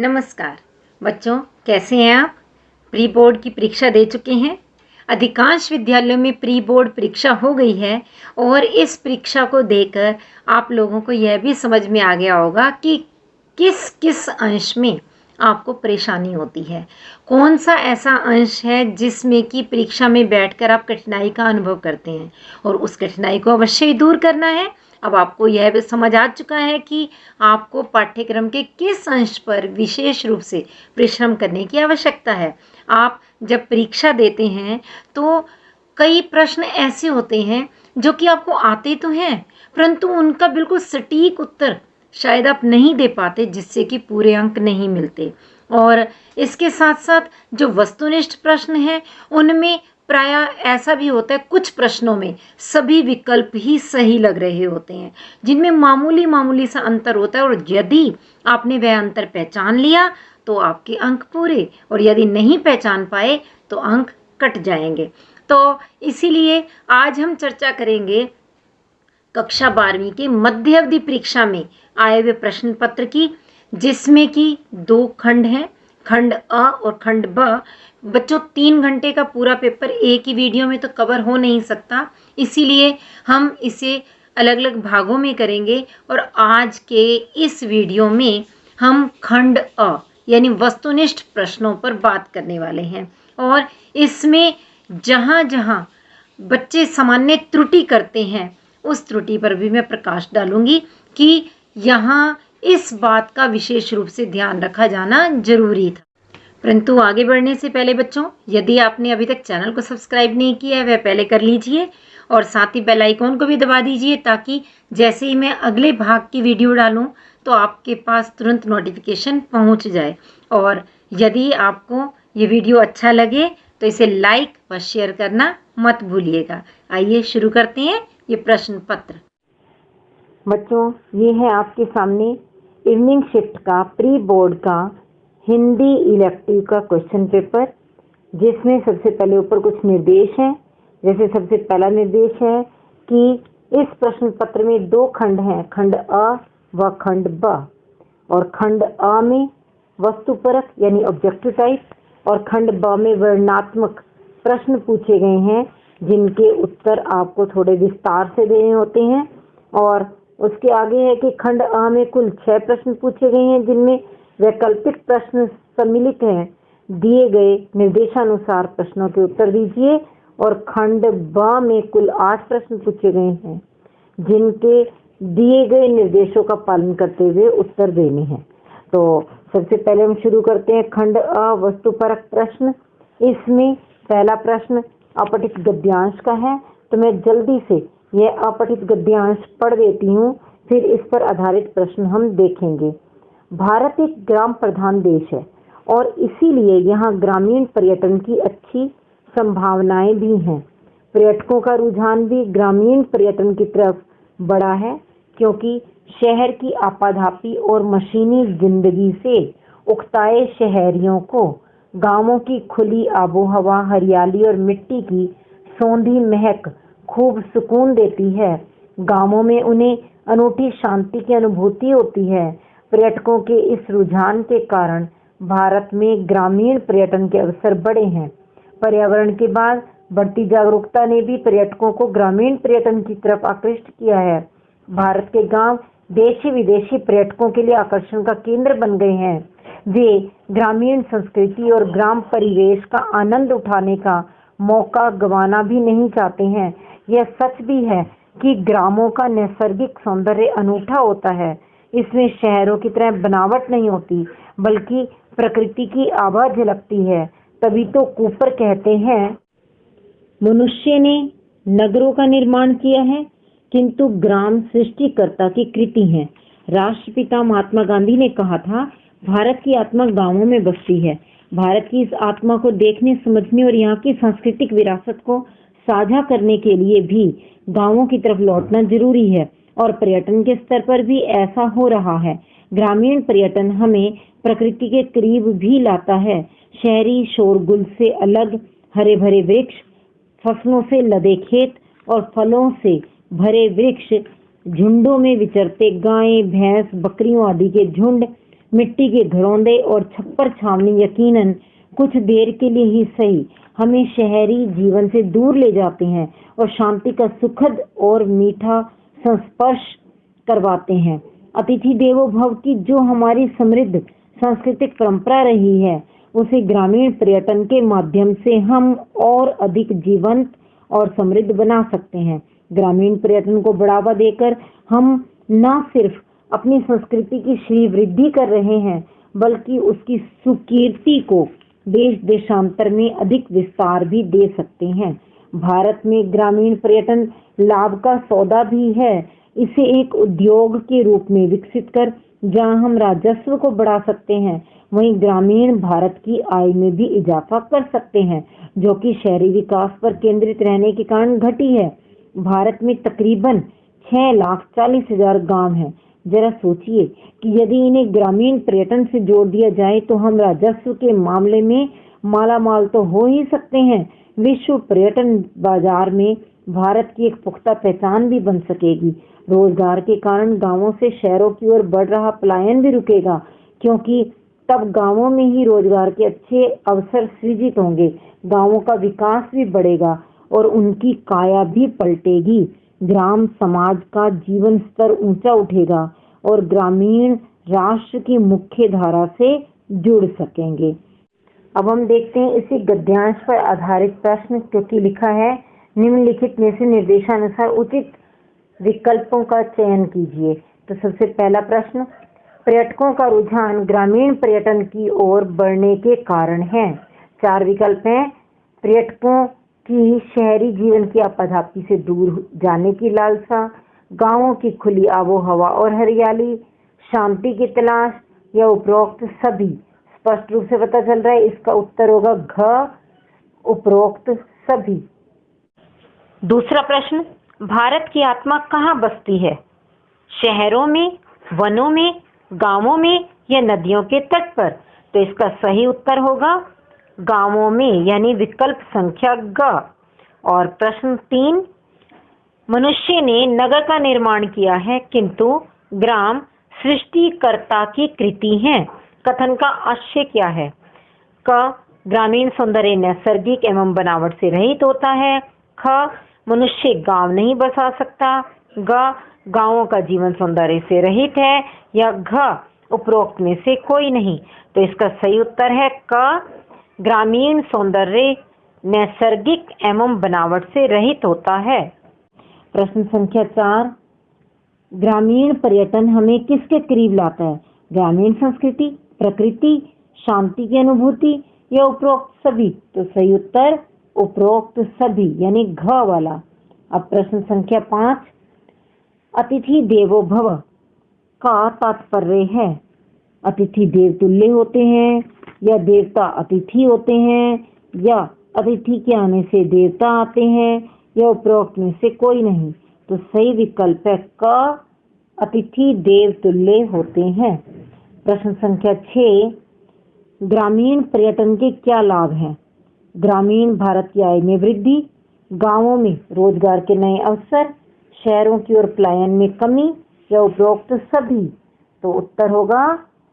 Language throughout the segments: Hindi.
नमस्कार बच्चों, कैसे हैं आप? प्री बोर्ड की परीक्षा दे चुके हैं। अधिकांश विद्यालयों में प्री बोर्ड परीक्षा हो गई है और इस परीक्षा को देकर आप लोगों को यह भी समझ में आ गया होगा कि किस किस अंश में आपको परेशानी होती है। कौन सा ऐसा अंश है जिसमें कि परीक्षा में बैठकर आप कठिनाई का अनुभव करते हैं और उस कठिनाई को अवश्य ही दूर करना है। अब आपको यह भी समझ आ चुका है कि आपको पाठ्यक्रम के किस अंश पर विशेष रूप से परिश्रम करने की आवश्यकता है। आप जब परीक्षा देते हैं तो कई प्रश्न ऐसे होते हैं जो कि आपको आते तो हैं, परंतु उनका बिल्कुल सटीक उत्तर शायद आप नहीं दे पाते, जिससे कि पूरे अंक नहीं मिलते। और इसके साथ साथ जो वस्तुनिष्ठ प्रश्न हैं उनमें प्रायः ऐसा भी होता है, कुछ प्रश्नों में सभी विकल्प ही सही लग रहे होते हैं, जिनमें मामूली मामूली सा अंतर होता है, और यदि आपने वह अंतर पहचान लिया तो आपके अंक पूरे, और यदि नहीं पहचान पाए तो अंक कट जाएंगे। तो इसीलिए आज हम चर्चा करेंगे कक्षा 12वीं के मध्य अवधि परीक्षा में आए हुए प्रश्न पत्र की, जिसमें कि 2 खंड हैं, खंड अ और खंड ब। बच्चों, 3 घंटे का पूरा पेपर एक ही वीडियो में तो कवर हो नहीं सकता, इसीलिए हम इसे अलग अलग भागों में करेंगे। और आज के इस वीडियो में हम खंड अ यानी वस्तुनिष्ठ प्रश्नों पर बात करने वाले हैं, और इसमें जहाँ जहाँ बच्चे सामान्य त्रुटि करते हैं उस त्रुटि पर भी मैं प्रकाश डालूंगी कि यहाँ इस बात का विशेष रूप से ध्यान रखा जाना जरूरी था। परंतु आगे बढ़ने से पहले बच्चों, यदि आपने अभी तक चैनल को सब्सक्राइब नहीं किया है वह पहले कर लीजिए, और साथ ही बेल आइकॉन को भी दबा दीजिए, ताकि जैसे ही मैं अगले भाग की वीडियो डालूं तो आपके पास तुरंत नोटिफिकेशन पहुंच जाए। और यदि आपको ये वीडियो अच्छा लगे तो इसे लाइक व शेयर करना मत भूलिएगा। आइए शुरू करते हैं ये प्रश्न पत्र। बच्चों, ये है आपके सामने इवनिंग शिफ्ट का प्री बोर्ड का हिंदी इलेक्टिव का क्वेश्चन पेपर, जिसमें सबसे पहले ऊपर कुछ निर्देश हैं। जैसे सबसे पहला निर्देश है कि इस प्रश्न पत्र में 2 खंड हैं, खंड अ व खंड ब। और खंड अ में वस्तुपरक यानी ऑब्जेक्टिव टाइप, और खंड ब में वर्णनात्मक प्रश्न पूछे गए हैं, जिनके उत्तर आपको थोड़े विस्तार से देने होते हैं। और उसके आगे है कि खंड अ में कुल 6 प्रश्न पूछे गए हैं, जिनमें वैकल्पिक प्रश्न सम्मिलित हैं। दिए गए निर्देशानुसार प्रश्नों के उत्तर दीजिए। और खंड ब में कुल 8 प्रश्न पूछे गए हैं, जिनके दिए गए निर्देशों का पालन करते हुए उत्तर देने हैं। तो सबसे पहले हम शुरू करते हैं खंड अ वस्तुपरक प्रश्न। इसमें पहला प्रश्न अपठित गद्यांश का है, तो मैं जल्दी से यह अपठित गद्यांश पढ़ देती हूँ, फिर इस पर आधारित प्रश्न हम देखेंगे। भारत एक ग्राम प्रधान देश है और इसीलिए यहाँ ग्रामीण पर्यटन की अच्छी संभावनाएं भी हैं। पर्यटकों का रुझान भी ग्रामीण पर्यटन की तरफ बढ़ा है, क्योंकि शहर की आपाधापी और मशीनी जिंदगी से उकताए शहरियों को गांवों की खुली आबोहवा, हरियाली और मिट्टी की सौंधी महक खूब सुकून देती है। गांवों में उन्हें अनूठी शांति की अनुभूति होती है। पर्यटकों के इस रुझान के कारण भारत में ग्रामीण पर्यटन के अवसर बढ़े हैं। पर्यावरण के बाद बढ़ती जागरूकता ने भी पर्यटकों को ग्रामीण पर्यटन की तरफ आकृष्ट किया है। भारत के गांव देशी विदेशी पर्यटकों के लिए आकर्षण का केंद्र बन गए हैं। वे ग्रामीण संस्कृति और ग्राम परिवेश का आनंद उठाने का मौका गंवाना भी नहीं चाहते हैं। यह सच भी है कि ग्रामों का नैसर्गिक सौंदर्य अनूठा होता है। इसमें शहरों की तरह बनावट नहीं होती, बल्कि प्रकृति की आभा झलकती है। तभी तो कूपर कहते हैं, मनुष्य ने नगरों का निर्माण किया है, किंतु ग्राम सृष्टिकर्ता की कृति है। राष्ट्रपिता महात्मा गांधी ने कहा था, भारत की आत्मा गांवों में बसती है। भारत की इस आत्मा को देखने, समझने और यहाँ की सांस्कृतिक विरासत को साझा करने के लिए भी गांवों की तरफ लौटना जरूरी है, और पर्यटन के स्तर पर भी ऐसा हो रहा है। ग्रामीण पर्यटन हमें प्रकृति के करीब भी लाता है। शहरी शोरगुल से अलग हरे भरे वृक्ष, फसलों से लदे खेत और फलों से भरे वृक्ष, झुंडों में विचरते गायें, भैंस, बकरियों आदि के झुंड, मिट्टी के घरौंदे और छप्पर छावनी यकीनन कुछ देर के लिए ही सही हमें शहरी जीवन से दूर ले जाते हैं और शांति का सुखद और मीठा संस्पर्श करवाते हैं। अतिथि देवो भव की जो हमारी समृद्ध सांस्कृतिक परंपरा रही है, उसे ग्रामीण पर्यटन के माध्यम से हम और अधिक जीवंत और समृद्ध बना सकते हैं। ग्रामीण पर्यटन को बढ़ावा देकर हम न सिर्फ अपनी संस्कृति की श्रीवृद्धि कर रहे हैं, बल्कि उसकी सुकीर्ति को देश देशांतर में अधिक विस्तार भी दे सकते हैं। भारत में ग्रामीण पर्यटन लाभ का सौदा भी है। इसे एक उद्योग के रूप में विकसित कर जहां हम राजस्व को बढ़ा सकते हैं, वहीं ग्रामीण भारत की आय में भी इजाफा कर सकते हैं, जो कि शहरी विकास पर केंद्रित रहने के कारण घटी है। भारत में तकरीबन 6,40,000 गांव हैं। जरा सोचिए कि यदि इन्हें ग्रामीण पर्यटन से जोड़ दिया जाए तो हम राजस्व के मामले में मालामाल तो हो ही सकते हैं, विश्व पर्यटन बाजार में भारत की एक पुख्ता पहचान भी बन सकेगी। रोजगार के कारण गांवों से शहरों की ओर बढ़ रहा पलायन भी रुकेगा, क्योंकि तब गांवों में ही रोजगार के अच्छे अवसर सृजित होंगे, गांवों का विकास भी बढ़ेगा और उनकी काया भी पलटेगी। ग्राम समाज का जीवन स्तर ऊंचा उठेगा और ग्रामीण राष्ट्र की मुख्य धारा से जुड़ सकेंगे। अब हम देखते हैं इसी गद्यांश पर आधारित प्रश्न, क्योंकि लिखा है निम्नलिखित में से निर्देशानुसार उचित विकल्पों का चयन कीजिए। तो सबसे पहला प्रश्न, पर्यटकों का रुझान ग्रामीण पर्यटन की ओर बढ़ने के कारण है। 4 विकल्प हैं। पर्यटकों की शहरी जीवन की आपाधापी से दूर जाने की लालसा, गांवों की खुली आबो हवा और हरियाली, शांति की तलाश, या उपरोक्त सभी। स्पष्ट रूप से पता चल रहा है, इसका उत्तर होगा घ, उपरोक्त सभी। दूसरा प्रश्न, भारत की आत्मा कहाँ बसती है? शहरों में, वनों में, गांवों में या नदियों के तट पर? तो इसका सही उत्तर होगा गांवों में, यानी विकल्प संख्या ग। और प्रश्न 3, मनुष्य ने नगर का निर्माण किया है, किंतु ग्राम सृष्टिकर्ता की कृति है। कथन का आशय क्या है? क, ग्रामीण सौंदर्य नैसर्गिक एवं बनावट से रहित होता है। ख, मनुष्य गांव नहीं बसा सकता। ग, गांवों का जीवन सौंदर्य से रहित है। या घ, उपरोक्त में से कोई नहीं। तो इसका सही उत्तर है क, ग्रामीण सौंदर्य नैसर्गिक एवं बनावट से रहित होता है। प्रश्न संख्या 4, ग्रामीण पर्यटन हमें किसके करीब लाता है? ग्रामीण संस्कृति, प्रकृति, शांति की अनुभूति या उपरोक्त सभी? तो सही उत्तर उपरोक्त सभी, यानी घ वाला। अब प्रश्न संख्या 5, अतिथि देवो भव का तात्पर्य है? अतिथि देवतुल्य होते हैं, या देवता अतिथि होते हैं, या अतिथि के आने से देवता आते हैं, या उपरोक्त में से कोई नहीं। तो सही विकल्प है क, अतिथि देवतुल्य होते हैं। प्रश्न संख्या 6, ग्रामीण पर्यटन के क्या लाभ हैं? ग्रामीण भारत की आय में वृद्धि, गांवों में रोजगार के नए अवसर, शहरों की ओर पलायन में कमी, या उपरोक्त सभी? तो उत्तर होगा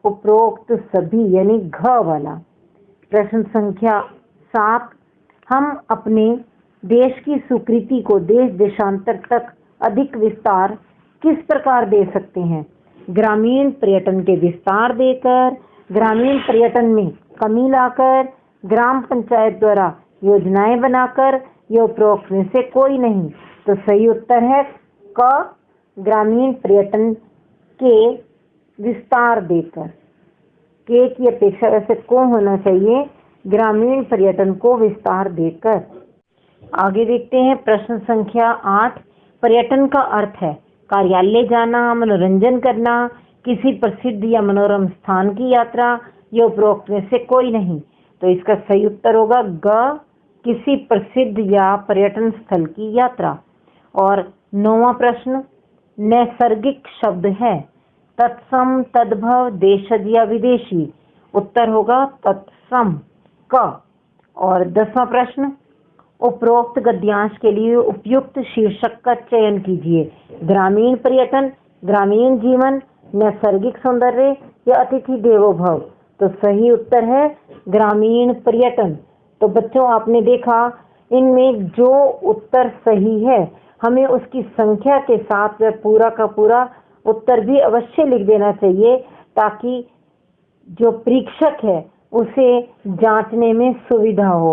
उपरोक्त सभी, यानी घ वाला। प्रश्न संख्या 7, हम अपने देश की सुकृति को देश देशांतर तक अधिक विस्तार किस प्रकार दे सकते हैं? ग्रामीण पर्यटन के विस्तार देकर, ग्रामीण पर्यटन में कमी लाकर, ग्राम पंचायत द्वारा योजनाएं बनाकर, या उपरोक्त में से कोई नहीं। तो सही उत्तर है क, ग्रामीण पर्यटन के विस्तार देकर। के की अपेक्षा वैसे को होना चाहिए, ग्रामीण पर्यटन को विस्तार देकर। आगे देखते हैं प्रश्न संख्या 8, पर्यटन का अर्थ है कार्यालय जाना, मनोरंजन करना, किसी प्रसिद्ध या मनोरम स्थान की यात्रा, या उपरोक्त में से कोई नहीं। तो इसका सही उत्तर होगा ग, किसी प्रसिद्ध या पर्यटन स्थल की यात्रा। और 9वां प्रश्न, नैसर्गिक शब्द है, तत्सम, तद्भव, देशज या विदेशी? उत्तर होगा तत्सम क। और 10वां प्रश्न, उपरोक्त गद्यांश के लिए उपयुक्त शीर्षक का चयन कीजिए। ग्रामीण पर्यटन, ग्रामीण जीवन, नैसर्गिक सौंदर्य या अतिथि देवो भव? तो सही उत्तर है ग्रामीण पर्यटन। तो बच्चों, आपने देखा इनमें जो उत्तर सही है हमें उसकी संख्या के साथ वह पूरा का पूरा उत्तर भी अवश्य लिख देना चाहिए, ताकि जो परीक्षक है उसे जांचने में सुविधा हो।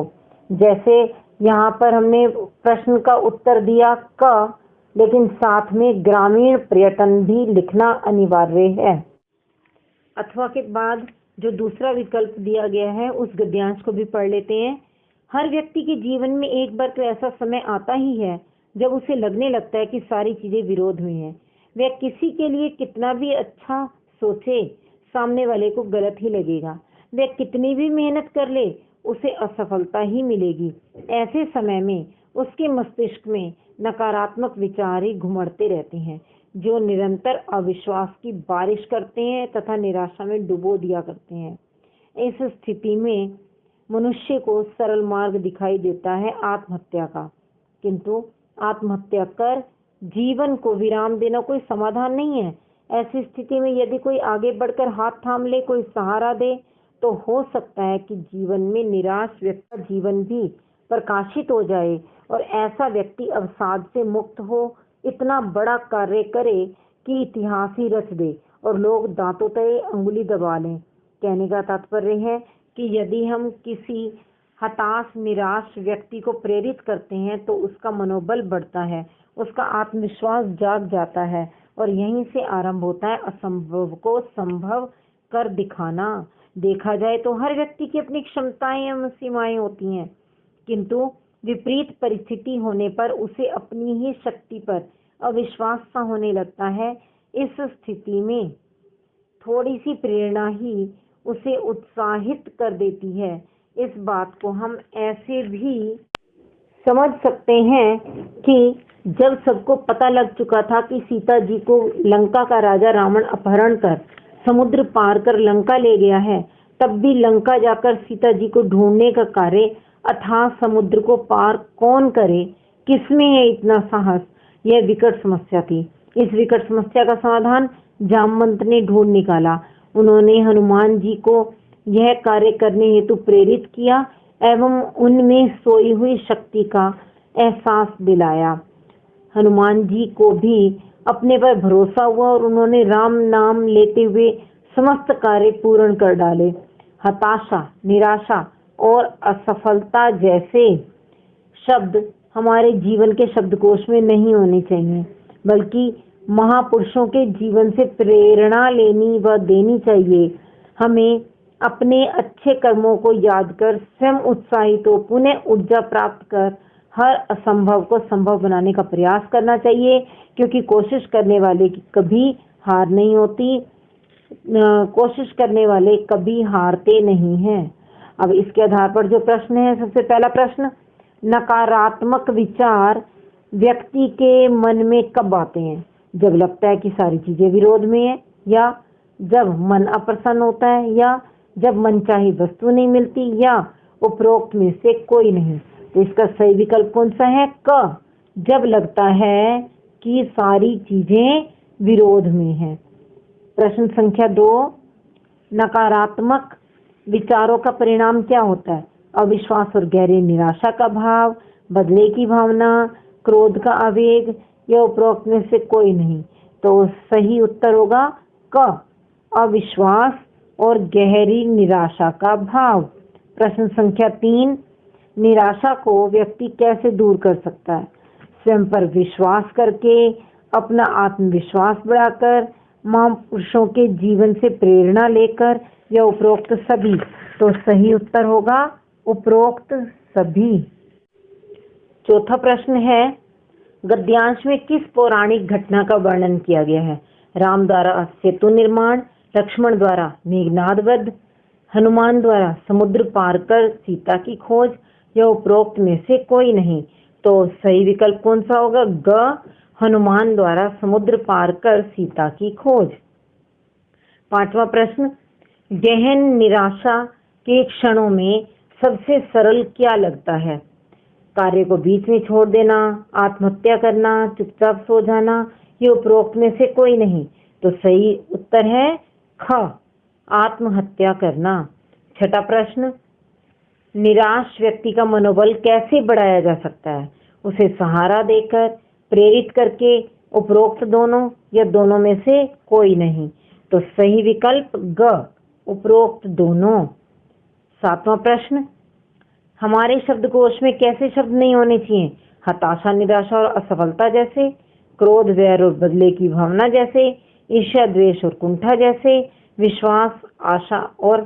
जैसे यहाँ पर हमने प्रश्न का उत्तर दिया क, लेकिन साथ में ग्रामीण पर्यटन भी लिखना अनिवार्य है। अथवा के बाद जो दूसरा विकल्प दिया गया है उस गद्यांश को भी पढ़ लेते हैं। हर व्यक्ति के जीवन में एक बार तो ऐसा समय आता ही है जब उसे लगने लगता है कि सारी चीजें विरोध में हैं। वह किसी के लिए कितना भी अच्छा सोचे, सामने वाले को गलत ही लगेगा। वह कितनी भी मेहनत कर ले, उसे असफलता ही मिलेगी। ऐसे समय में उसके मस्तिष्क में नकारात्मक विचार ही घुमड़ते रहते हैं, जो निरंतर अविश्वास की बारिश करते हैं तथा निराशा में डुबो दिया करते हैं। इस स्थिति में मनुष्य को सरल मार्ग दिखाई देता है आत्महत्या का, किंतु आत्महत्या कर जीवन को विराम देना कोई समाधान नहीं है। ऐसी स्थिति में यदि कोई आगे बढ़कर हाथ थाम ले, कोई सहारा दे, तो हो सकता है कि जीवन में निराश व्यक्ति का जीवन भी प्रकाशित हो जाए और ऐसा व्यक्ति अवसाद से मुक्त हो, इतना बड़ा कार्य करे कि इतिहास ही रच दे और लोग दांतों तले अंगुली दबा लें। कहने का तात्पर्य है कि यदि हम किसी हताश निराश व्यक्ति को प्रेरित करते हैं तो उसका मनोबल बढ़ता है, उसका आत्मविश्वास जाग जाता है और यहीं से आरंभ होता है असंभव को संभव कर दिखाना। देखा जाए तो हर व्यक्ति की अपनी क्षमताएं एवं सीमाएं होती हैं, किंतु विपरीत परिस्थिति होने पर उसे अपनी ही शक्ति पर अविश्वास सा होने लगता है। इस स्थिति में थोड़ी सी प्रेरणा ही उसे उत्साहित कर देती है। इस बात को हम ऐसे भी समझ सकते हैं कि जब सबको पता लग चुका था कि सीता जी को लंका का राजा रावण अपहरण कर समुद्र पार कर लंका ले गया है, तब भी लंका जाकर सीता जी को ढूंढने का कार्य अथाह समुद्र को पार कौन करे, किसमें है इतना साहस? यह विकट समस्या थी। इस विकट समस्या का समाधान जामवंत ने ढूंढ निकाला। उन्होंने हनुमान जी को यह कार्य करने हेतु प्रेरित किया एवं उनमें सोई हुई शक्ति का एहसास दिलाया। हनुमान जी को भी अपने पर भरोसा हुआ और उन्होंने राम नाम लेते हुए समस्त कार्य पूर्ण कर डाले। हताशा, निराशा और असफलता जैसे शब्द हमारे जीवन के शब्दकोश में नहीं होने चाहिए, बल्कि महापुरुषों के जीवन से प्रेरणा लेनी व देनी चाहिए। हमें अपने अच्छे कर्मों को याद कर स्वयं उत्साहित हो पुनः ऊर्जा प्राप्त कर हर असंभव को संभव बनाने का प्रयास करना चाहिए, क्योंकि कोशिश करने वाले की कभी हार नहीं होती। कोशिश करने वाले कभी हारते नहीं हैं। अब इसके आधार पर जो प्रश्न है, सबसे पहला प्रश्न, नकारात्मक विचार व्यक्ति के मन में कब आते हैं? जब लगता है कि सारी चीजें विरोध में है, या जब मन अप्रसन्न होता है, या जब मनचाही वस्तु नहीं मिलती, या उपरोक्त में से कोई नहीं। तो इसका सही विकल्प कौन सा है? क, जब लगता है कि सारी चीजें विरोध में हैं। प्रश्न संख्या 2, नकारात्मक विचारों का परिणाम क्या होता है? अविश्वास और गहरी निराशा का भाव, बदले की भावना, क्रोध का आवेग, या उपरोक्त में से कोई नहीं। तो सही उत्तर होगा क, अविश्वास और गहरी निराशा का भाव। प्रश्न संख्या 3, निराशा को व्यक्ति कैसे दूर कर सकता है? स्वयं पर विश्वास करके, अपना आत्मविश्वास बढ़ाकर, महापुरुषों के जीवन से प्रेरणा लेकर, या उपरोक्त सभी। तो सही उत्तर होगा उपरोक्त सभी। चौथा प्रश्न है, गद्यांश में किस पौराणिक घटना का वर्णन किया गया है? राम द्वारा सेतु निर्माण, लक्ष्मण द्वारा मेघनाद वध, हनुमान द्वारा समुद्र पार कर सीता की खोज, या उपरोक्त में से कोई नहीं। तो सही विकल्प कौन सा होगा? ग, हनुमान द्वारा समुद्र पार कर सीता की खोज। पांचवा प्रश्न, गहन निराशा के क्षणों में सबसे सरल क्या लगता है? कार्य को बीच में छोड़ देना, आत्महत्या करना, चुपचाप सो जाना, ये उपरोक्त में से कोई नहीं। तो सही उत्तर है ख, आत्महत्या करना। छठा प्रश्न, निराश व्यक्ति का मनोबल कैसे बढ़ाया जा सकता है? उसे सहारा देकर, प्रेरित करके, उपरोक्त दोनों या दोनों में से कोई नहीं। तो सही विकल्प ग, उपरोक्त दोनों। सातवां प्रश्न, हमारे शब्दकोश में कैसे शब्द नहीं होने चाहिए? हताशा, निराशा और असफलता जैसे, क्रोध, वैर और बदले की भावना जैसे, ईर्ष्या, द्वेष और कुंठा जैसे, विश्वास, आशा और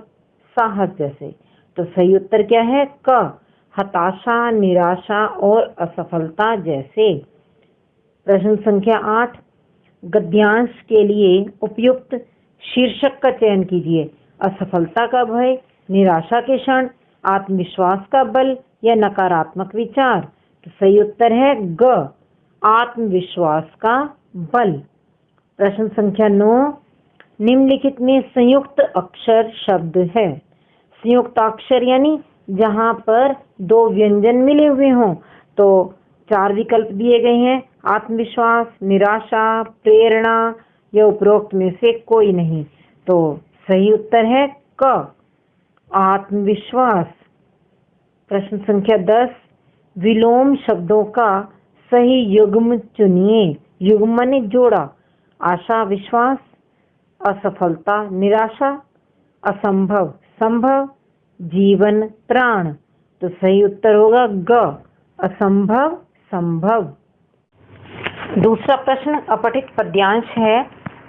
साहस जैसे। तो सही उत्तर क्या है? क, हताशा, निराशा और असफलता जैसे। प्रश्न संख्या 8, गद्यांश के लिए उपयुक्त शीर्षक का चयन कीजिए। असफलता का भय, निराशा के क्षण, आत्मविश्वास का बल या नकारात्मक विचार। तो सही उत्तर है ग, आत्मविश्वास का बल। प्रश्न संख्या 9, निम्नलिखित में संयुक्त अक्षर शब्द है। संयुक्त अक्षर यानी जहां पर दो व्यंजन मिले हुए हों। तो 4 विकल्प दिए गए हैं, आत्मविश्वास, निराशा, प्रेरणा या उपरोक्त में से कोई नहीं। तो सही उत्तर है क, आत्मविश्वास। प्रश्न संख्या 10, विलोम शब्दों का सही युग्म चुनिए। युग्म माने जोड़ा। आशा, विश्वास, असफलता, निराशा, असंभव, संभव, जीवन, प्राण। तो सही उत्तर होगा ग, असंभव, संभव। दूसरा प्रश्न अपठित पद्यांश है।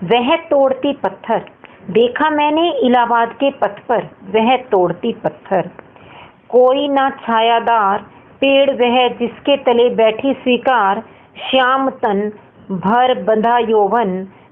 वह तोड़ती पत्थर, देखा मैंने इलाहाबाद के पथ पर, वह तोड़ती पत्थर। कोई ना छायादार पेड़ वह जिसके तले बैठी स्वीकार, श्याम तन भर बंधा यौवन,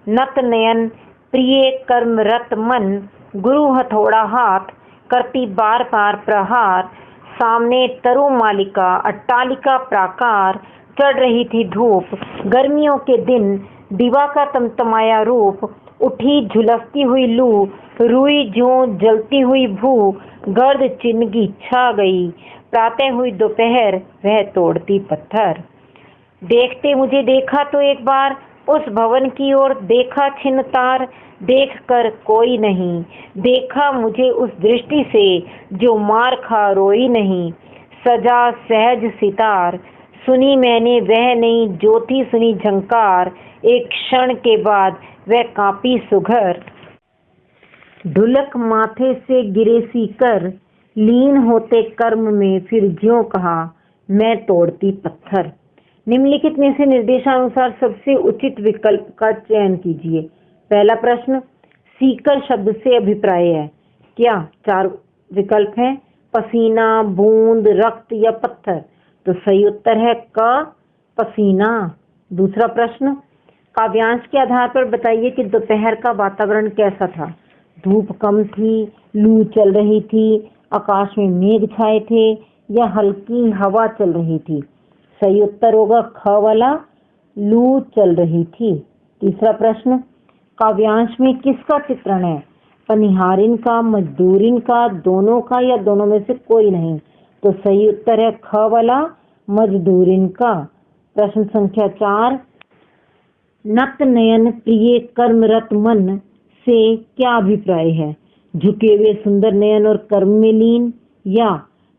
नत नयन प्रिय कर्मरत मन, गुरु हथौड़ा हाथ करती बार बार प्रहार, सामने तरु मालिका अट्टालिका प्राकार, चढ़ रही थी धूप गर्मियों के दिन, दीवा का तमतमाया रूप, उठी झुलसती हुई लू, रुई ज्यों जलती हुई भू, गर्द चिन्हगी छा गई, प्रातः हुई दोपहर वह तोड़ती पत्थर। देखते मुझे देखा तो एक बार, उस भवन की ओर देखा छिन तार, देख कर कोई नहीं, देखा मुझे उस दृष्टि से जो मार खा रोई नहीं, सजा सहज सितार, सुनी मैंने वह नहीं जो थी सुनी झंकार, एक क्षण के बाद वह कांपी सुघर, ढुलक माथे से गिरे सी कर, लीन होते कर्म में फिर ज्यों कहा मैं तोड़ती पत्थर। निम्नलिखित में से निर्देशानुसार सबसे उचित विकल्प का चयन कीजिए। पहला प्रश्न, सीकर शब्द से अभिप्राय है क्या? 4 विकल्प हैं, पसीना, बूंद, रक्त या पत्थर। तो सही उत्तर है क, पसीना। दूसरा प्रश्न, काव्यांश के आधार पर बताइए कि दोपहर का वातावरण कैसा था। धूप कम थी, लू चल रही थी, आकाश में मेघ छाए थे या हल्की हवा चल रही थी। सही उत्तर होगा ख वाला, लू चल रही थी। तीसरा प्रश्न, काव्यांश में किसका चित्रण है? पनिहारिन का, मजदूरिन का, दोनों का या दोनों में से कोई नहीं। तो सही उत्तर है ख वाला, मजदूरिन का। प्रश्न संख्या 4, नत नयन प्रिय कर्मरत मन से क्या अभिप्राय है? झुके हुए सुंदर नयन और कर्म में लीन, या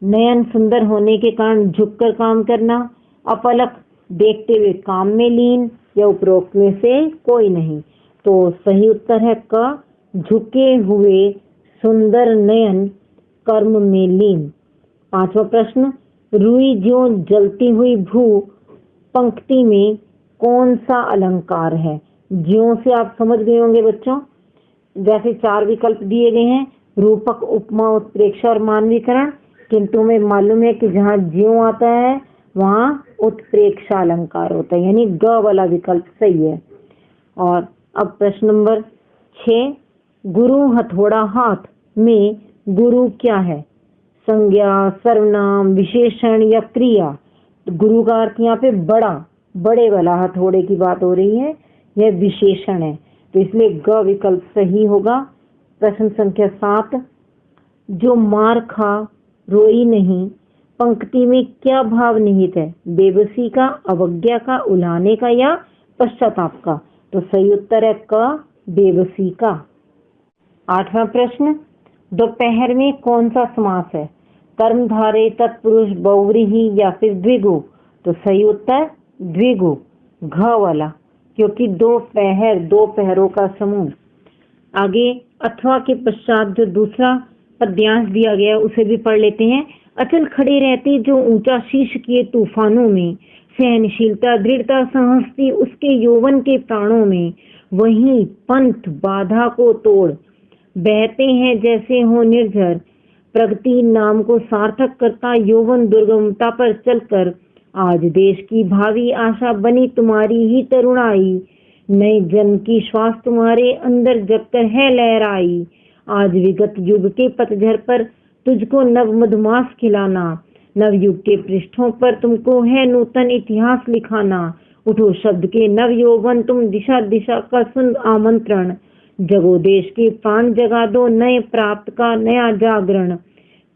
नयन सुंदर होने के कारण झुककर काम करना, अपलक देखते हुए काम में लीन, या उपरोक्त में से कोई नहीं। तो सही उत्तर है क, झुके हुए सुंदर नयन कर्म में लीन। पांचवा प्रश्न, रुई ज्यों जलती हुई भू पंक्ति में कौन सा अलंकार है? ज्यों से आप समझ गए होंगे बच्चों। जैसे 4 विकल्प दिए गए हैं, रूपक, उपमा, उत्प्रेक्षा और मानवीकरण, किंतु हमें मालूम है कि जहाँ ज्यों आता है वहाँ उत्प्रेक्षा अलंकार होता है, यानी ग वाला विकल्प सही है। और अब प्रश्न नंबर 6, गुरु हथौड़ा हाथ में गुरु क्या है? संज्ञा, सर्वनाम, विशेषण या क्रिया। तो गुरु का अर्थ यहाँ पे बड़ा, बड़े वाला हथौड़े की बात हो रही है, यह विशेषण है, तो इसलिए ग विकल्प सही होगा। प्रश्न संख्या 7, जो मार खा रोई नहीं पंक्ति में क्या भाव निहित है? बेबसी का, अवज्ञा का, उलाहने का या पश्चाताप का। तो सही उत्तर है क, बेबसी का। 8वां प्रश्न, दोपहर में कौन सा समास है? कर्मधारय, तत्पुरुष, बहुव्रीहि या फिर द्विगु? तो सही उत्तर द्विगु, घ वाला, क्योंकि दोपहर, दो पहरों का समूह। आगे अथवा के पश्चात जो दूसरा पद्यांश दिया गया उसे भी पढ़ लेते हैं। अचल खड़े रहते जो ऊंचा शीश किए तूफानों में, सहनशीलता दृढ़ता साहस उसके यौवन के प्राणों में, वहीं पंथ बाधा को तोड़ बहते हैं जैसे हो निर्झर, प्रगति नाम को सार्थक करता यौवन दुर्गमता पर चलकर, आज देश की भावी आशा बनी तुम्हारी ही तरुणाई, नए जन्म की श्वास तुम्हारे अंदर जगकर है लहराई, आज विगत युग के पतझर पर तुझको नव मधुमास खिलाना, नवयुग के पृष्ठों पर तुमको है नूतन इतिहास लिखाना, उठो शब्द के नव यौवन तुम दिशा दिशा का सुन आमंत्रण, जगो देश के प्राण जगा दो नए प्राप्त का नया जागरण,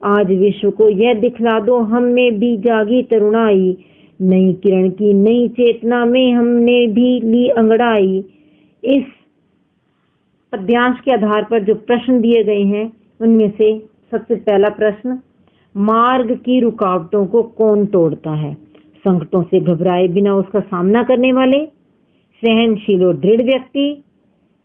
आज विश्व को यह दिखला दो हम में भी जागी तरुणाई, नई किरण की नई चेतना में हमने भी ली अंगड़ाई। इस पद्यांश के आधार पर जो प्रश्न दिए गए हैं उनमें से सबसे पहला प्रश्न, मार्ग की रुकावटों को कौन तोड़ता है? संकटों से घबराए बिना उसका सामना करने वाले, सहनशील और दृढ़ व्यक्ति,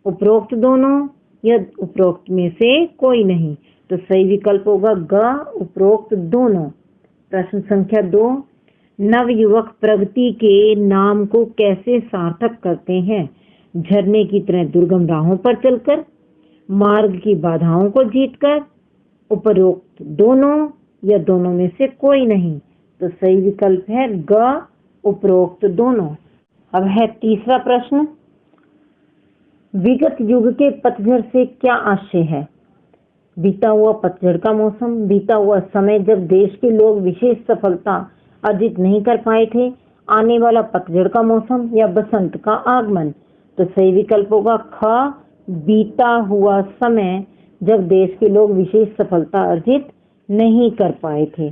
उपरोक्त दोनों या उपरोक्त में से कोई नहीं? तो सही विकल्प होगा ग, उपरोक्त दोनों। प्रश्न संख्या 2, नवयुवक प्रगति के नाम को कैसे सार्थक करते हैं? झरने की तरह दुर्गम राहों पर चलकर, मार्ग की बाधाओं को जीतकर, उपरोक्त दोनों या दोनों में से कोई नहीं? तो सही विकल्प है ग, उपरोक्त दोनों। अब है तीसरा प्रश्न, विगत युग के पतझड़ से क्या आशय है? बीता हुआ पतझड़ का मौसम, बीता हुआ समय जब देश के लोग विशेष सफलता अर्जित नहीं कर पाए थे, आने वाला पतझड़ का मौसम या बसंत का आगमन? तो सही विकल्प होगा ख, बीता हुआ समय जब देश के लोग विशेष सफलता अर्जित नहीं कर पाए थे।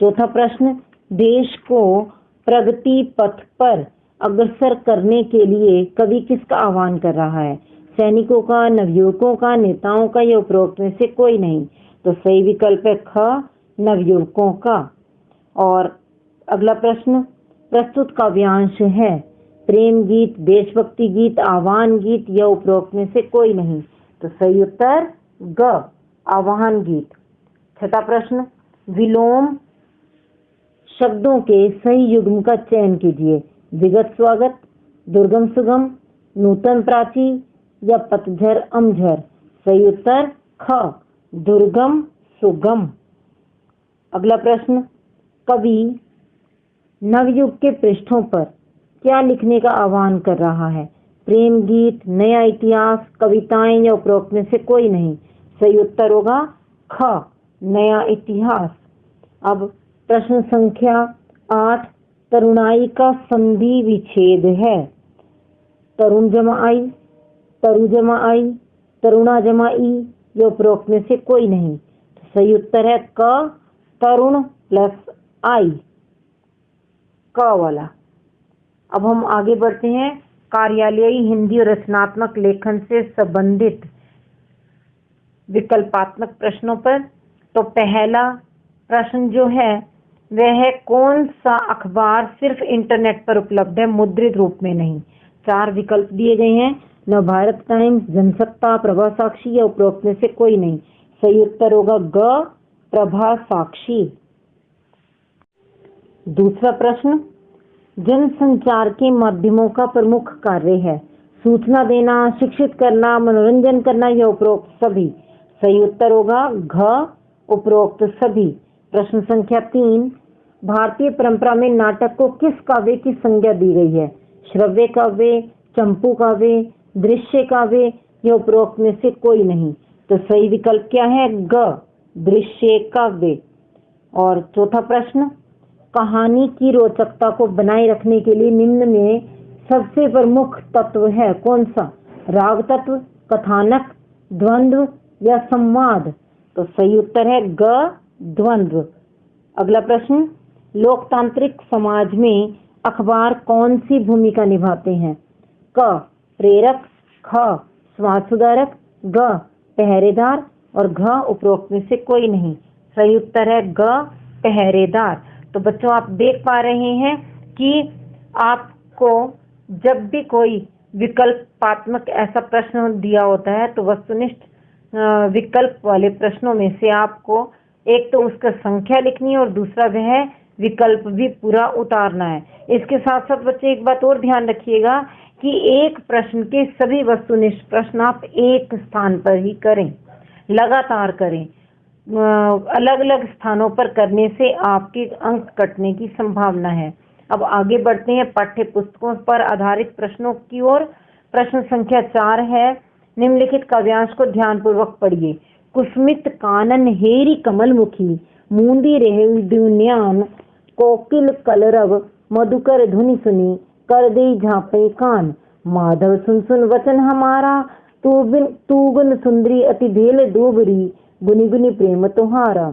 चौथा प्रश्न, देश को प्रगति पथ पर अग्रसर करने के लिए कवि किसका आह्वान कर रहा है? सैनिकों का, नवयुवकों का, नेताओं का या उपरोक्त में से कोई नहीं? तो सही विकल्प है ख, नवयुवकों का। और अगला प्रश्न, प्रस्तुत काव्यांश है प्रेम गीत, देशभक्ति गीत, आह्वान गीत या उपरोक्त में से कोई नहीं? तो सही उत्तर ग, आह्वान गीत। छठा प्रश्न, विलोम शब्दों के सही युग्म का चयन कीजिए। विगत स्वागत, दुर्गम सुगम, नूतन प्राची या पतझर अमझर? सही उत्तर ख, दुर्गम सुगम। अगला प्रश्न, कवि नवयुग के पृष्ठों पर क्या लिखने का आह्वान कर रहा है? प्रेम गीत, नया इतिहास, कविताएं या उपरोक्त में से कोई नहीं? सही उत्तर होगा ख, नया इतिहास। अब प्रश्न संख्या 8, तरुणाई का संधि विच्छेद है। तरुण जमा आई, तरु जमा आई, तरुणा जमा ई या उपरोक्त में से कोई नहीं? तो सही उत्तर है क, तरुण प्लस आई, क वाला। अब हम आगे बढ़ते हैं कार्यालयी हिंदी और रचनात्मक लेखन से संबंधित विकल्पात्मक प्रश्नों पर। तो पहला प्रश्न जो है वह है, कौन सा अखबार सिर्फ इंटरनेट पर उपलब्ध है, मुद्रित रूप में नहीं? 4 विकल्प दिए गए हैं, नवभारत टाइम्स, जनसत्ता, प्रभा साक्षी या उपरोक्त में से कोई नहीं? सही उत्तर होगा ग, प्रभा साक्षी। दूसरा प्रश्न, जनसंचार के माध्यमों का प्रमुख कार्य है सूचना देना, शिक्षित करना, मनोरंजन करना या उपरोक्त सभी? सही उत्तर होगा घ, उपरोक्त सभी। प्रश्न संख्या 3, भारतीय परंपरा में नाटक को किस काव्य की संज्ञा दी गई है? श्रव्य काव्य, चंपू काव्य, दृश्य काव्य या उपरोक्त में से कोई नहीं? तो सही विकल्प क्या है? ग, दृश्य काव्य। और चौथा प्रश्न, कहानी की रोचकता को बनाए रखने के लिए निम्न में सबसे प्रमुख तत्व है कौन सा? राग तत्व, कथानक, द्वंद्व या संवाद? तो सही उत्तर है ग, द्वंद्व। अगला प्रश्न, लोकतांत्रिक समाज में अखबार कौन सी भूमिका निभाते हैं? क, प्रेरक, ख, समाज सुधारक, ग, पहरेदार और घ उपरोक्त में से कोई नहीं। सही उत्तर है ग पहरेदार। तो बच्चों आप देख पा रहे हैं कि आपको जब भी कोई विकल्पात्मक ऐसा प्रश्न दिया होता है तो वस्तुनिष्ठ विकल्प वाले प्रश्नों में से आपको एक तो उसका संख्या लिखनी है और दूसरा वह विकल्प भी पूरा उतारना है। इसके साथ साथ बच्चे एक बात और ध्यान रखिएगा कि एक प्रश्न के सभी वस्तुनिष्ठ प्रश्न आप एक स्थान पर ही करें, लगातार करें। अलग अलग स्थानों पर करने से आपके अंक कटने की संभावना है। अब आगे बढ़ते हैं पाठ्य पुस्तकों पर आधारित प्रश्नों की ओर। प्रश्न संख्या 4 है, निम्नलिखित काव्यांश को ध्यानपूर्वक पढ़िए। कुसुमित कानन हेरी कमलमुखी, मूंदी रहे दुनियान, कोकिल कलरव मधुकर धुनि सुनी, कर दे झांपे कान। माधव सुन सुन वचन हमारा, तू गुन सुंदरी अति भेल दूबरी, गुनि गुनि प्रेम तुहारा।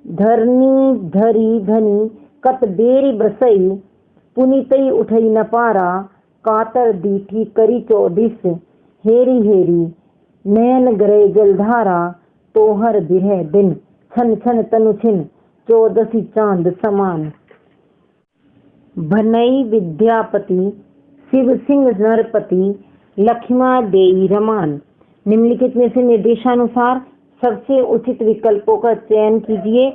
धरनी धरी धनी कत बेरी बसई, पुनितई उठई न पारा, कातर दीठी करी चौदिस, हेरी हेरी नयन गरे जलधारा, तोहर बिरह दिन छन छन तनु छिन, चौदसी चांद समान। भनई विद्यापति शिव सिंह नरपति, लक्ष्मा देई रमान। निम्नलिखित में से निर्देशानुसार सबसे उचित विकल्पों का चयन कीजिए।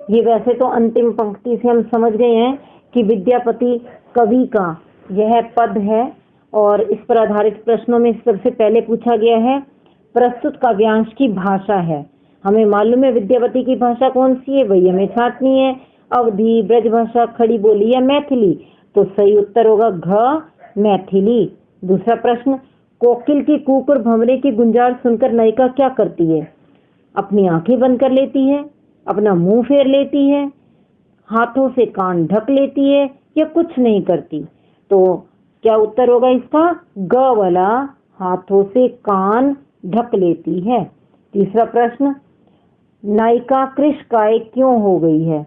ये वैसे तो अंतिम पंक्ति से हम समझ गए हैं कि विद्यापति कवि का यह पद है और इस पर आधारित प्रश्नों में सबसे पहले पूछा गया है प्रस्तुत काव्यांश की भाषा है। हमें मालूम है विद्यापति की भाषा कौन सी है, वही हमें छांटनी है। अवधी, ब्रजभाषा, खड़ी बोली या मैथिली। तो सही उत्तर होगा घ मैथिली। दूसरा प्रश्न, कोकिल की कूक और भंवरे की गुंजार सुनकर नायिका क्या करती है? अपनी आंखें बंद कर लेती है, अपना मुंह फेर लेती है, हाथों से कान ढक लेती है या कुछ नहीं करती? तो क्या उत्तर होगा इसका? ग वाला, हाथों से कान ढक लेती है। तीसरा प्रश्न, नायिका कृशकाय क्यों हो गई है?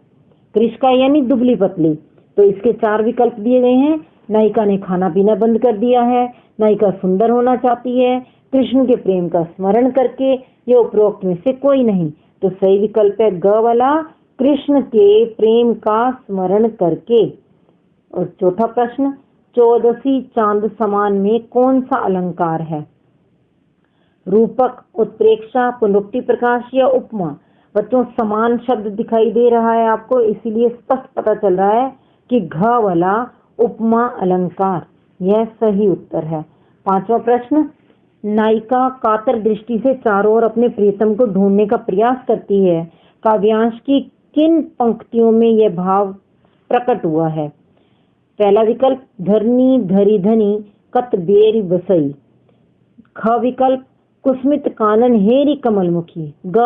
कृशकाय यानी दुबली पतली। तो इसके 4 विकल्प दिए गए हैं। नायिका ने खाना पीना बंद कर दिया है, नायिका सुंदर होना चाहती है, कृष्ण के प्रेम का स्मरण करके, या उपरोक्त में से कोई नहीं। तो सही विकल्प है ग वाला, कृष्ण के प्रेम का स्मरण करके। और चौथा प्रश्न, चौदसी चांद समान में कौन सा अलंकार है? रूपक, उत्प्रेक्षा, पुनरुक्ति प्रकाश या उपमा? बच्चों समान शब्द दिखाई दे रहा है आपको, इसीलिए स्पष्ट पता चल रहा है कि घ वाला उपमा अलंकार यह सही उत्तर है। पांचवा प्रश्न, नायिका कातर दृष्टि से चारों ओर अपने प्रियतम को ढूंढने का प्रयास करती है। काव्यांश की किन पंक्तियों में यह भाव प्रकट हुआ है? पहला विकल्प, धरनी धरी धनी कत बेरी बसई। ख विकल्प, कुसमित कानन हेरी कमलमुखी। ग,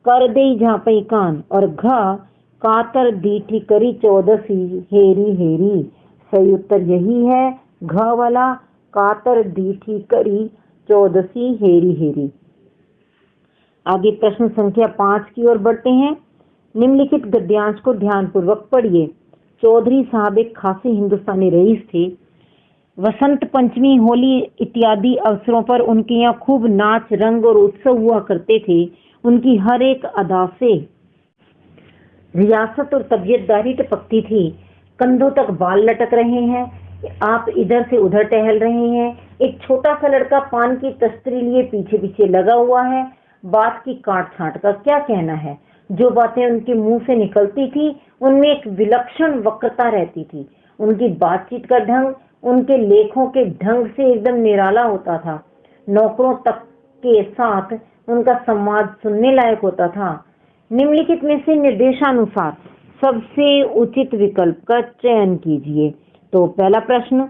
कर देई झांपई कान। और घ, कातर दीठी करी चौदसी हेरी हेरी। सही उत्तर यही है घ वाला, कातर दीठी करी चौदसी हेरी हेरी। आगे प्रश्न संख्या 5 की ओर बढ़ते हैं। निम्नलिखित गद्यांश को ध्यानपूर्वक पढ़िए। चौधरी साहब एक खासी हिंदुस्तानी रईस थे। वसंत पंचमी, होली इत्यादि अवसरों पर उनके यहाँ खूब नाच, रंग और उत्सव हुआ करते थे। उनकी हर एक अदा से रियासत और तबीयतदारी टपकती थी। कंधों तक बाल लटक रहे हैं, आप इधर से उधर टहल रहे हैं। एक छोटा सा लड़का पान की तस्तरी लिए पीछे पीछे लगा हुआ है। बात की काट छांट का क्या कहना है? जो बातें उनके मुंह से निकलती थी उनमें एक विलक्षण वक्रता रहती थी। उनकी बातचीत का ढंग उनके लेखों के ढंग से एकदम निराला होता था। नौकरों तक के साथ उनका संवाद सुनने लायक होता था। निम्नलिखित में से निर्देशानुसार सबसे उचित विकल्प का चयन कीजिए। तो पहला प्रश्न,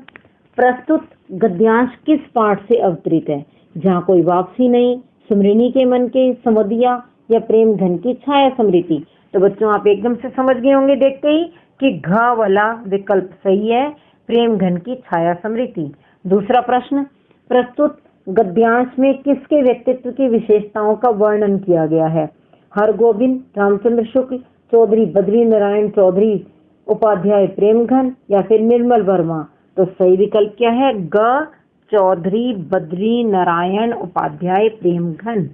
प्रस्तुत गद्यांश किस पाठ से अवतरित है? जहाँ कोई वापसी नहीं, स्मृति के मन के, समदिया या प्रेम धन की छाया स्मृति। तो बच्चों आप एकदम से समझ गए होंगे देखते ही कि घ वाला विकल्प सही है, प्रेम घन की छाया स्मृति। दूसरा प्रश्न, प्रस्तुत गद्यांश में किसके व्यक्तित्व की विशेषताओं का वर्णन किया गया है? हरगोविंद रामचंद्र शुक्ल, चौधरी बद्री नारायण चौधरी उपाध्याय प्रेमघन या फिर निर्मल वर्मा? तो सही विकल्प क्या है? ग, चौधरी बद्री नारायण उपाध्याय प्रेमघन।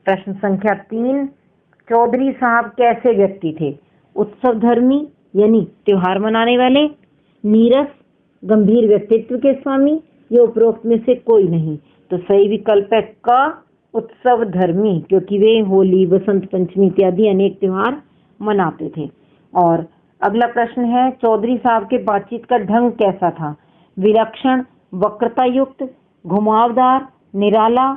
प्रश्न संख्या 3, चौधरी साहब कैसे व्यक्ति थे? उत्सव धर्मी यानी त्योहार मनाने वाले, नीरस गंभीर व्यक्तित्व के स्वामी, या उपरोक्त में से कोई नहीं? तो सही विकल्प है क, उत्सव धर्मी, क्योंकि वे होली, बसंत पंचमी इत्यादि अनेक त्योहार मनाते थे। और अगला प्रश्न है, चौधरी साहब के बातचीत का ढंग कैसा था? विलक्षण, वक्रता युक्त, घुमावदार, निराला,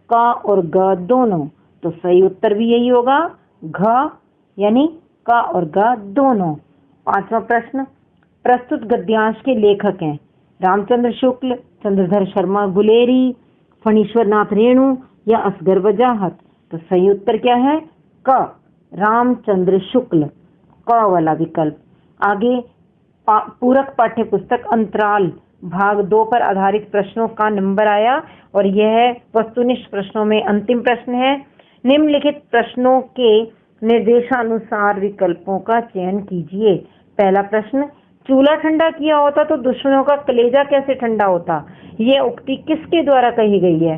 का और ग दोनों? तो सही उत्तर भी यही होगा, घ यानी का और ग दोनों। 5वां प्रश्न, प्रस्तुत गद्यांश के लेखक हैं रामचंद्र शुक्ल, चंद्रधर शर्मा गुलेरी, फणीश्वर नाथ रेणु या असगर वजाहत? तो सही उत्तर क्या है? क, रामचंद्र शुक्ल, क वाला विकल्प। आगे पूरक पाठ्य पुस्तक अंतराल भाग 2 पर आधारित प्रश्नों का नंबर आया और यह वस्तुनिष्ठ प्रश्नों में अंतिम प्रश्न है। निम्नलिखित प्रश्नों के निर्देशानुसार विकल्पों का चयन कीजिए। पहला प्रश्न, चूल्हा ठंडा किया होता तो दुश्मनों का कलेजा कैसे ठंडा होता? यह उक्ति किसके द्वारा कही गई है?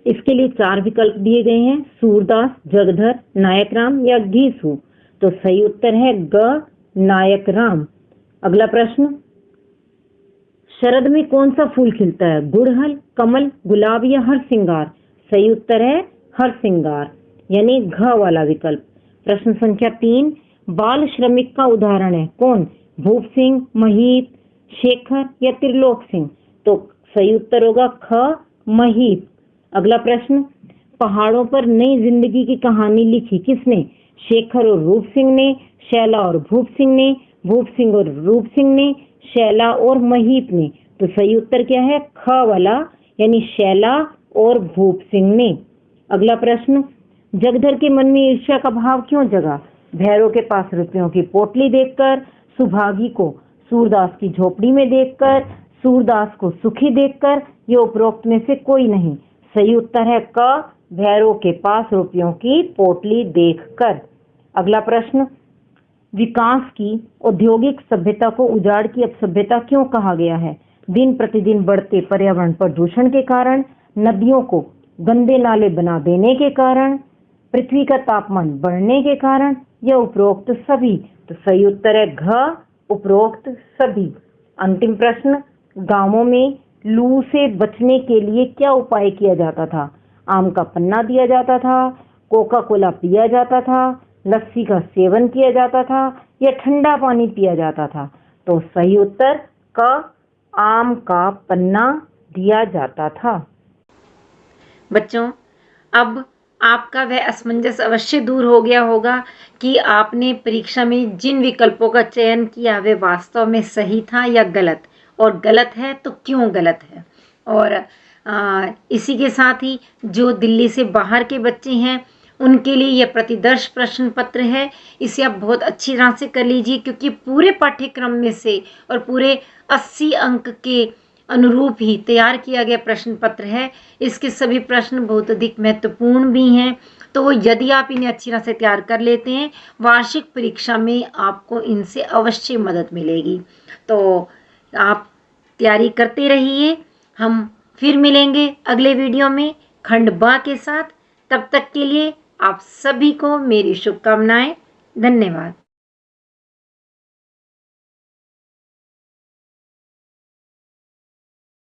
इसके लिए 4 विकल्प दिए गए हैं, सूरदास, जगधर, नायक राम या घीसू। तो सही उत्तर है ग, नायक राम। अगला प्रश्न, शरद में कौन सा फूल खिलता है? गुड़हल, कमल, गुलाब या हरसिंगार? सही उत्तर है हरसिंगार यानी घ वाला विकल्प। प्रश्न संख्या 3, बाल श्रमिक का उदाहरण है कौन? भूप सिंह, महीप, शेखर या त्रिलोक सिंह? तो सही उत्तर होगा ख, महीप। अगला प्रश्न, पहाड़ों पर नई जिंदगी की कहानी लिखी किसने? शेखर और रूप सिंह ने, शैला और भूप सिंह ने, भूप सिंह और रूप सिंह ने, शैला और महीप ने? तो सही उत्तर क्या है? ख वाला यानी शैला और भूप सिंह ने। अगला प्रश्न, जगधर के मन में ईर्ष्या का भाव क्यों जगा? भैरव के पास रुपयों की पोटली देखकर, सुभागी को सूरदास की झोपड़ी में देखकर, सूरदास को सुखी देखकर, ये उपरोक्त में से कोई नहीं? सही उत्तर है क, भैरव के पास रुपयों की पोटली देखकर। अगला प्रश्न, विकास की औद्योगिक सभ्यता को उजाड़ की अपसभ्यता क्यों कहा गया है? दिन प्रतिदिन बढ़ते पर्यावरण प्रदूषण के कारण, नदियों को गंदे नाले बना देने के कारण, पृथ्वी का तापमान बढ़ने के कारण या उपरोक्त सभी? तो सही उत्तर है घ, उपरोक्त सभी। अंतिम प्रश्न, गांवों में लू से बचने के लिए क्या उपाय किया जाता था? आम का पन्ना दिया जाता था, कोका कोला पिया जाता था, लस्सी का सेवन किया जाता था या ठंडा पानी पिया जाता था? तो सही उत्तर क, आम का पन्ना दिया जाता था। बच्चों, अब आपका वह असमंजस अवश्य दूर हो गया होगा कि आपने परीक्षा में जिन विकल्पों का चयन किया वे वास्तव में सही था या गलत, और गलत है तो क्यों गलत है। और इसी के साथ ही जो दिल्ली से बाहर के बच्चे हैं उनके लिए यह प्रतिदर्श प्रश्न पत्र है, इसे आप बहुत अच्छी तरह से कर लीजिए क्योंकि पूरे पाठ्यक्रम में से और पूरे 80 अंक के अनुरूप ही तैयार किया गया प्रश्न पत्र है। इसके सभी प्रश्न बहुत अधिक महत्वपूर्ण भी हैं, तो यदि आप इन्हें अच्छी तरह से तैयार कर लेते हैं वार्षिक परीक्षा में आपको इनसे अवश्य मदद मिलेगी। तो आप तैयारी करते रहिए। हम फिर मिलेंगे अगले वीडियो में खंड ब के साथ। तब तक के लिए आप सभी को मेरी शुभकामनाएं। धन्यवाद।